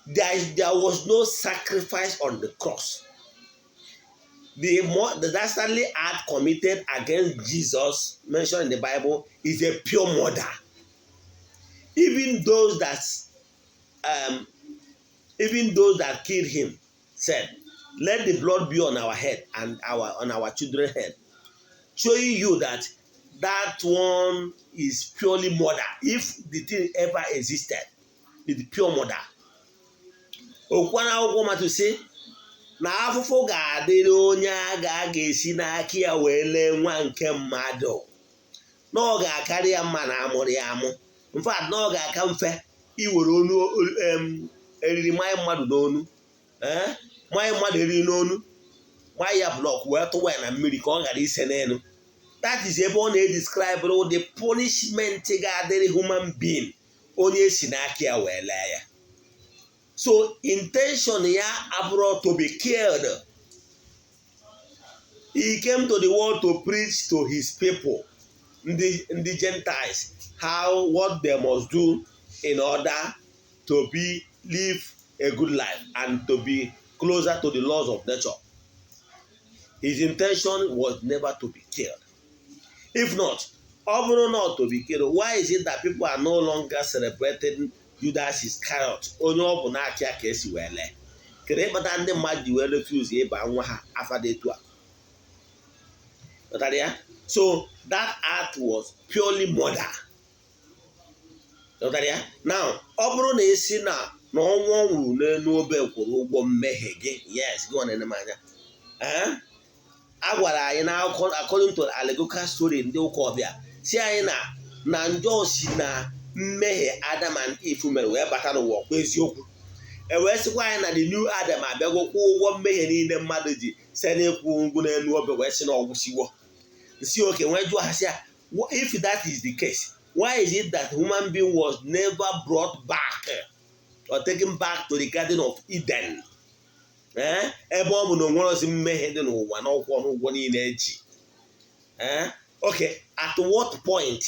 there was no sacrifice on the cross. The dastardly act committed against Jesus, mentioned in the Bible, is a pure murder. Even those that killed him said, "Let the blood be on our head and on our children's head," showing you that one is purely murder. If the thing ever existed, it's pure murder. Okwana akwụkwọ Matthew sị na afụfụ ga-adịrị onye a ga-esi n'aka ya wee lee nwa nke mmadụ, na ọ ga-akarị ya mma na amụrụ ya amụ. In fact, na ọ ga-aka mfe iwere onu eriri mmanya mmadụ n'onu, mmanya mmadụ eriri n'onu, mmanya ya blọk wee tụwa ya na mmiri ka ọ ghara ise n'elu. That is ebe ọ na-edescribe the punishment ga-adịrị human being onye esi n'aka ya wee lee ya. So intention ya abroad to be killed. He came to the world to preach to his people, the Gentiles, what they must do in order to live a good life and to be closer to the laws of nature. His intention was never to be killed. If not, overall not to be killed, why is it that people are no longer celebrating Judas Iscariot, onye ọ bụ n'aka ya ka esi wee lee? Kedu ịkpata ndị mmadụ ji wee refuse ịba nwa ha afa dị etu a? So that act was purely murder. Now, ọ bụrụ na esi na ọnwụ ọ nwụrụ n'elu obe kwụrụ ụgwọ mmehie gị, yes, gị nwanne m anya. A gwara anyị n'akụkọ according to allegorical story ndị ụka ọbịa, si anyị na njọ si na mmehie Adam and Eve mere wee bata n'ụwa kwa eziokwu. Wee sịkwa anyị na the new Adam abịagokwa ụgwọ mmehie niile mmadụ ji site n'ịkwụ ngwu n'elu obe wee sị na ọgwụsiwo. Nsi oke wee jụọ ha sị ya, if that is the case, why is it that human being was never brought back or taken back to the Garden of Eden? Ebe ọ bụ na onwere ozi mmehie dị n'ụwa na ọgwụgwọ niile eji. Okay, at what point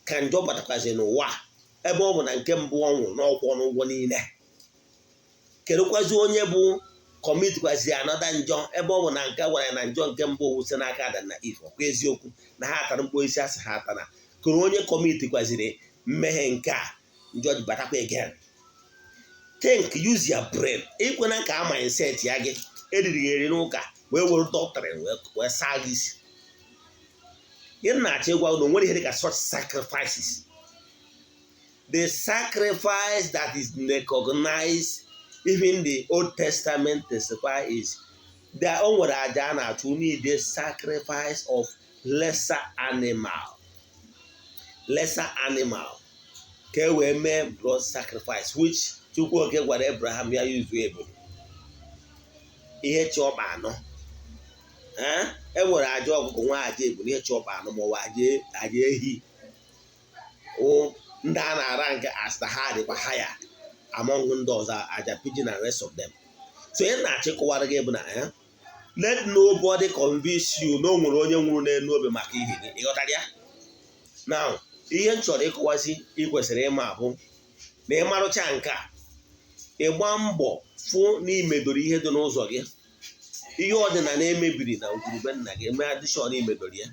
ka njọ batakwazi n'ụwa ebe ọ bụ na nke mbụ ọnwụ n'ụgwọ niile? Kedụkwazi onye bụ kọmitkwazi anọda njọ ebe ọ bụ na nke gwara na njọ nke mbụ wụsị n'aka Adam na Eve, ọkwa eziokwu na ha atara mkpụrụ isi asị ha atara? Kụrụ onye kọmitkwaziri mmehie nke a njọ ji batakwa again? Think, use your brain. Ikwena ka mindset ya gị eriri eri n'ụka wee were doctrine wee saa gị isi. Ihe na-achọ ịgwa unu nwere ihe dịka such sacrifices. The sacrifice that is recognized even the Old Testament testify is there o nwere aja a na-achụ, need a sacrifice of lesser animal ka e wee mee blood sacrifice, which Chukwu oke gwara Abraham ya yuzu ebule ihe chọba anọ. E nwere aja ọgụgụ nwa aja ebule ihe chọba anọ ma ọ bụ aja ehi, ndị a na-ara nke as the high dịkwa higher among ndị ọzọ, aja pigeon and rest of them. So ihe na-achịkọwara gị bụ na let nobody convince you na o nwere onye nwụrụ n'elu obe maka ihe gị. Ịghọtara ya? Now, ihe m chọrọ ịkọwazi ị kwesịrị ịma bụ na ịmarụcha nke a, ịgba mbọ fụ na imedoro ihe dị n'ụzọ gị, ihe ọdịnala emebiri na ngwurube nna gị eme adishọn imedoro ya.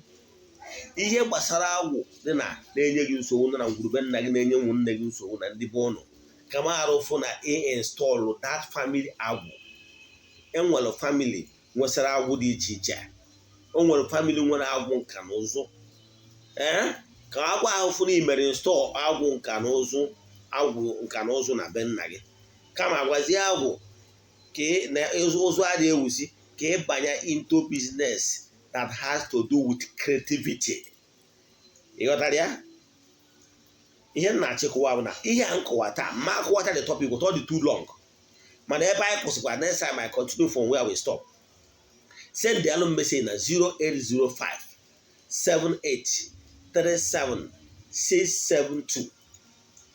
Ihe gbasara agwụ dị na-enye gị nsogbu na ngwurube nna gị na-enye ụmụnne gị nsogbu na ndị be ụnụ, kama arụfụ na install that family agwụ. Enwere family nwesara agwụ dị iche iche. O nwere family nwere agwụ nka na ụzụ. Ka agwụ ahụ fụ na imere install agwụ nka na ụzụ na be nna gị, kama agwazie agwụ ka na ụzụ adị ewusi ka ịbanye into business that has to do with creativity. Ịghọtara ya? Ihe na-achịkọwa bụ na ihe a nkọwa taa ma akọwata the topic without the too long, mana ebe anyị kwụsịkwa, next time I continue from where we stop. Send the alum message na 0805 78 37 672.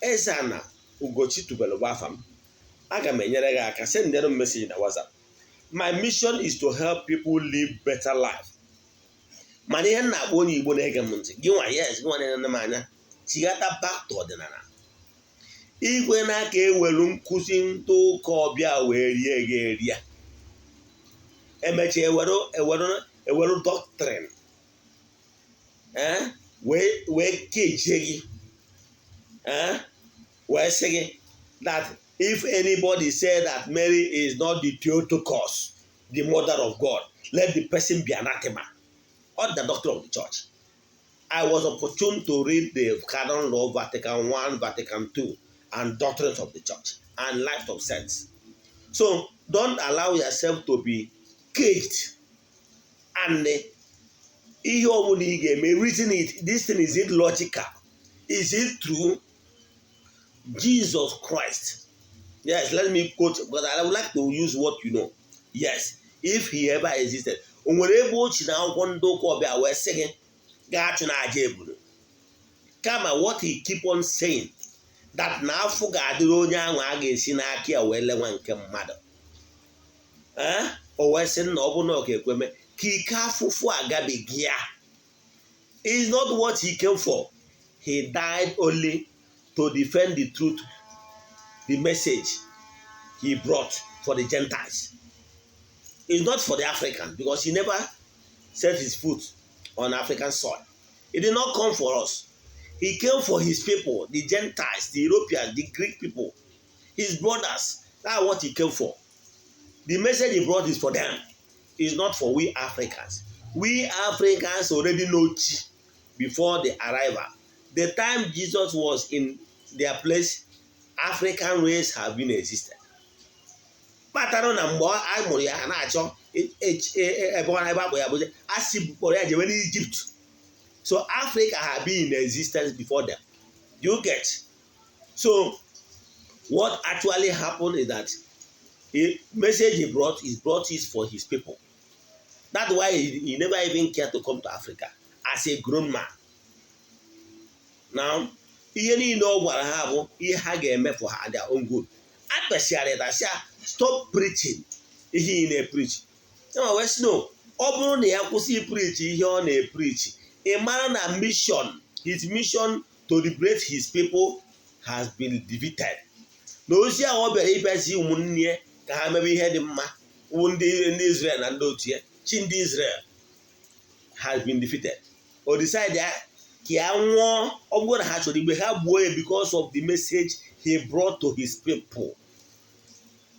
Eze-Ana Ugochi tubelu bụ afa m. Aga m enyere gị aka. Send the alum message na WhatsApp My mission is to help people live better life. Mana ihe na-akpọ onye Igbo na-ege m ntị gị nwa yes gị nwa na-ene m anya chighata back to ọdịnala. Igwe na-aka ewelu nkụzi ntụ ụka ọbịa wee rie gị erie. Emecha ewelu doctrine wee kejie gị wee sị gị that if anybody say that Mary is not the Theotokos, the mother of God, let the person be anathema. Or the doctrine of the church. I was opportune to read the Canon Law, Vatican I, Vatican II, and doctrines of the church, and life of sense. So don't allow yourself to be caged. And ihe ọbụla ị ga-eme, reason it, this thing, is it logical? Is it true? Jesus Christ. Yes, let me quote, but I would like to use what you know. Yes, if he ever existed. O nwere ebe o chi na akwụkwọ ndị ụka ọbịa wee sị gị gaa chụ na aja ebulu. Kama what he keep on saying, that na afọ ga-adịrị onye ahụ a ga-esi n'aka ya wee lenwa nke mmadụ. O wee sị na ọ bụ na ọ ga-ekweme ka ike afụfụ agabeghị ya. Is not what he came for. He died only to defend the truth, the message he brought for the Gentiles. It's not for the African, because he never set his foot on African soil. He did not come for us. He came for his people, the Gentiles, the Europeans, the Greek people, his brothers. That's what he came for. The message he brought is for them. It's not for we Africans. We Africans already know Chi before the arrival. The time Jesus was in their place, African race have been existed. Kpatara na mgbe a mụrụ ya ha na-achọ ebe akpọ ya bụ asị kpọrọ ya jewe n'Egypt. So Africa had been in existence before them. Do you get? So what actually happened is that the message he brought is for his people. That's why he never even cared to come to Africa as a grown man. Now, ihe niile ọ gwara ha bụ ihe ha ga-eme for their own good. Akpesịara ya sị stop preaching ihe ị na-epreach. No, ọ bụrụ na ya kwụsị ipreach ihe ọ na-epreach, a man na mission, his mission to liberate his people has been defeated. Na ozi ahụ ọ bịara ịbịazi ụmụnne ka ha mebe ihe dị mma ndị Israel na ndị otu ya, chi ndị Israel has been defeated. O decide ka ya nwụọ ọ bụrụ na ha chọrọ igbe ha gbuo ya because of the message he brought to his people.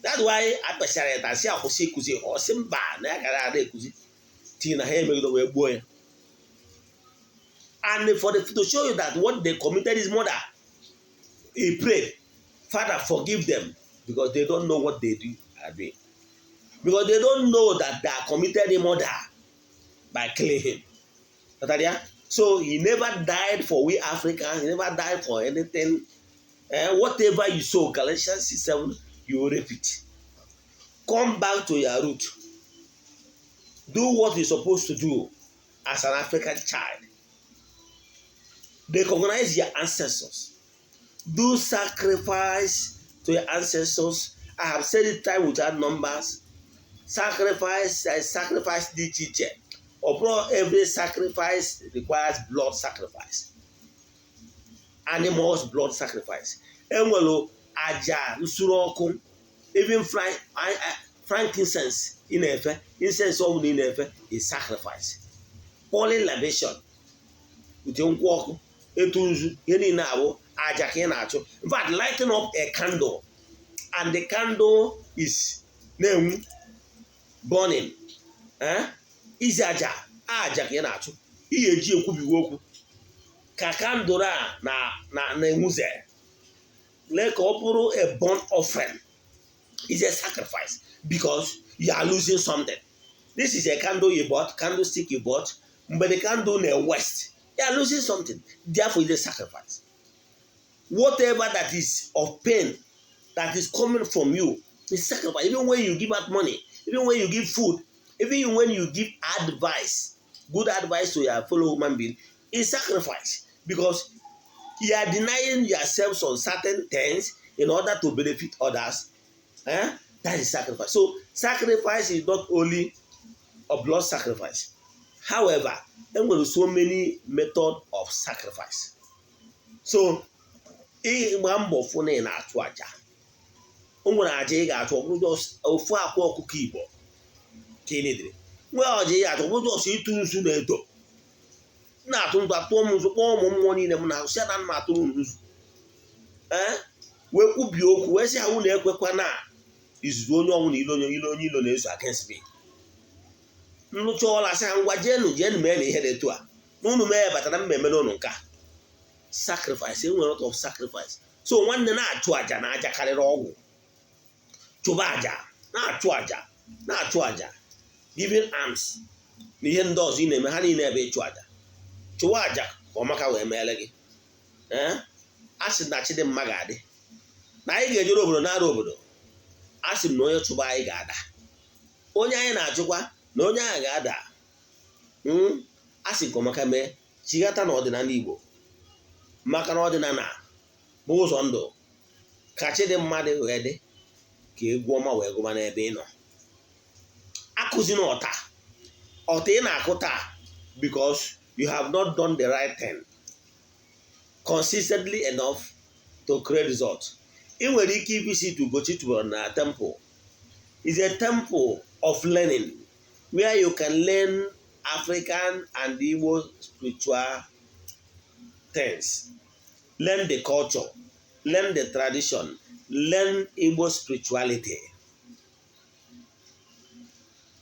That's why akpesara ya tasị akwụsị ikuzi ọ sị mba na ya gara ada ekuzi tii na ha emegido wee gbuo ya. And to show you that what they committed is murder, he prayed, Father, forgive them, because they don't know what they are doing. Because they don't know that they are committed a murder by killing him. So he never died for we Africans, he never died for anything. Whatever you sow, Galatians 6:7, you will repeat. Come back to your root. Do what you're supposed to do as an African child. Recognize your ancestors. Do sacrifice to your ancestors. I have said it time without numbers. Sacrifice the teacher. Or every sacrifice requires blood sacrifice. Animals blood sacrifice. Enwelo aja usuru ọkụ, even frankincense in efe, incense ọbụla in efe is sacrifice. Pouring libation with nkwụ ọkụ, etu nzu, ihe niile abụ aja ka ị na-achụ. In fact, lighting up a candle and the candle is na-enwu burning. Izi aja ka ị na-achụ. Ihe eji ekwubiwe okwu ka candle a na-enwuze. Like a burnt offering is a sacrifice because you are losing something. This is a candle you bought, candlestick you bought, but the candle in the west, you are losing something. Therefore, it's a sacrifice. Whatever that is of pain that is coming from you is sacrifice. Even when you give out money, even when you give food, even when you give advice, good advice to your fellow human being, is sacrifice because you are denying yourself on certain things in order to benefit others. That That is sacrifice. So sacrifice is not only a blood sacrifice. However, there were so many methods of sacrifice. So ịgba mbọ fụ na ị na-achụ aja, o nwere aja ị ga-achụ ọbụrụ ofu akwa ọkụkọ Igbo ka ị nedere, nwee ọja ị ga-achụ ọbụrụ ọsọ ịtụ nzu na edo, na-atụ nzu atụọ m nzu kpọọ ụmụ mmụọ niile m na-ahụ si na m atụrụ nzu wee kwubie okwu wee sị ahụ na-ekwekwa na izuzu onye ọnwụ na onye ilo na-eso against me. Nlụcha ọla sị ha ngwa jeenu mee na ihe dị etu a na unu mee ya batara mmemme n'ụnụ nka sacrifice. Enwere lot of sacrifice. So nwanne na-achụ aja na aja karịrị ọgwụ. Chụba aja na-achụ aja giving arms na ihe ndị ọzọ ị na-eme ha niile ebe ịchụ aja. Chụwa aja ka ọmaka wee meele gị. A sị na Chidimma ga-adị na anyị ga-ejere obodo na-arụ obodo. A sị m na onye chụba anyị ga-ada, onye anyị na-achụkwa na onye ahụ ga-ada. A sị nke ọmaka mee chighata na ọdịnala Igbo, maka na ọdịnala bụ ụzọ ndụ. Ka Chidimma dị wee dị ka egwu ọma wee gụma n'ebe ị nọ. Akụzi na ọta ị na-akụ taa because you have not done the right thing consistently enough to create result. Ị nwere ike visit Ugochi tubelu na temple. Is a temple of learning where you can learn African and Igbo spiritual things, learn the culture, learn the tradition, learn Igbo spirituality.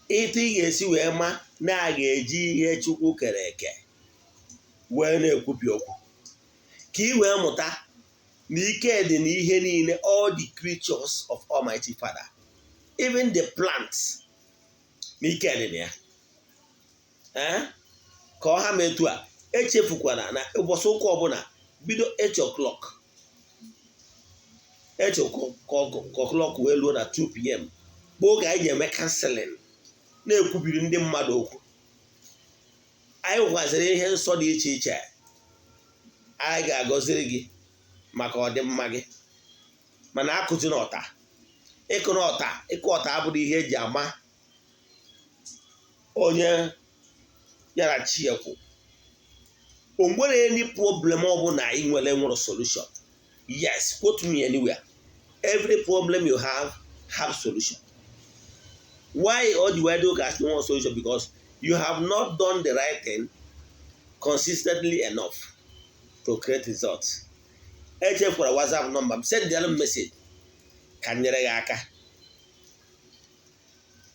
Etu ị ga-esi wee ma na a ga-eji ihe Chukwu kere eke wee na-ekwupi okwu ka ị wee mụta na ike dị n'ihe niile, all the creatures of Almighty Father, even the plants, na ike dị na ya. Ka ọ ha ma etu a echefukwana na ụbọchị ụka ọbụla bido 8 o'clock wee ruo na 2 p.m. bụ oge anyị ga-eme counseling na-ekwubiri ndị mmadụ okwu. Anyị nwekwaziri ihe nsọ dị iche iche anyị ga-agọziri gị maka ọdịmma gị. Mana akụzi na ọta, ịkụ ọta abụrụ ihe eji ama onye yara chi ekwu. O nwere any problem ọbụla ị nwere solution. Yes, quote me anywhere. Every problem you have solution. Why all the way do you want solution? Because you have not done the right thing consistently enough to create results. Echefukwara WhatsApp number, send the message ka nyere gị aka.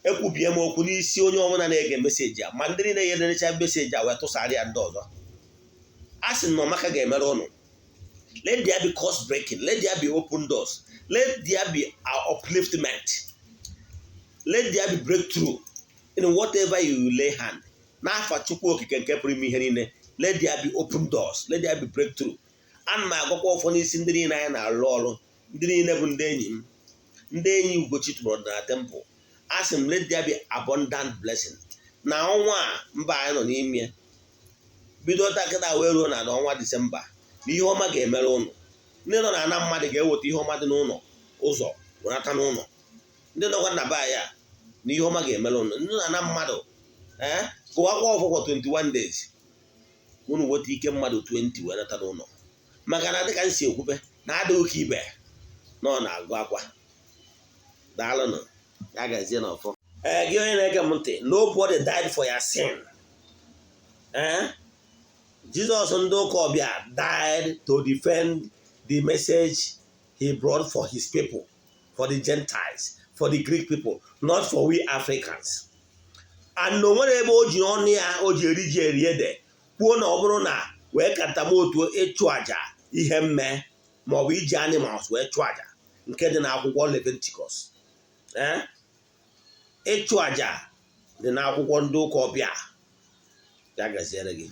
Ekwubie m okwu n'isi onye ọbụla na-ege meseji a, ma ndị niile na-eyerecha meseji a wee tụsara ya ndị ọzọ. A sị na ọmaka ga-emere ụnụ. Let there be course breaking. Let there be open doors. Let there be upliftment. Let there be breakthrough in whatever you lay hand. N'afa Chukwu okike nke pụrụ ime ihe niile. Let there be open doors. Let there be breakthrough. Ana m agwakwa ụfọdụ isi ndị niile anyị na-alụ ọrụ, ndị niile bụ ndị enyi m, ndị enyi Ugochi tubelu na temple. A sị m let there be abundant blessing. Na ọnwa a mba anyị nọ n'ime bido takịta wee ruo na ọnwa Disemba, na ihe ọma ga-emere ụnụ. Ndị nọ na ana mmadụ ga-eweta ihe ọma dị n'ụlọ ụzọ wenata n'ụlọ. Ndị nọkwa na be ya na ihe ọma ga-emere ụnụ. Ndị nọ na ana mmadụ gụwakwa ọgwụgwọ 21 days unu weta ike mmadụ 20 wenata n'ụlọ. Maka na dịka m si ekwube na adịghị ka ibe nọ na-agụ akwa. Daalụnụ, ya gazie n'ọfọ. Gị onye na-ege m ntị, nobody died for your sin. Jesus ndị ụka ọbịa died to defend the message he brought for his people, for the Gentiles, for the Greek people, not for we Africans. And no nwere ebe o ji ọnụ ya o ji eri ji eri ede kwuo na ọ bụrụ na wee kata m otu ịchụ aja ihe mme maọbụ iji animals wee chụọ aja nke dị n'akwụkwọ Leviticus. Ịchụ aja dị n'akwụkwọ ndị ụka ọbịa. Ya gaziere gị.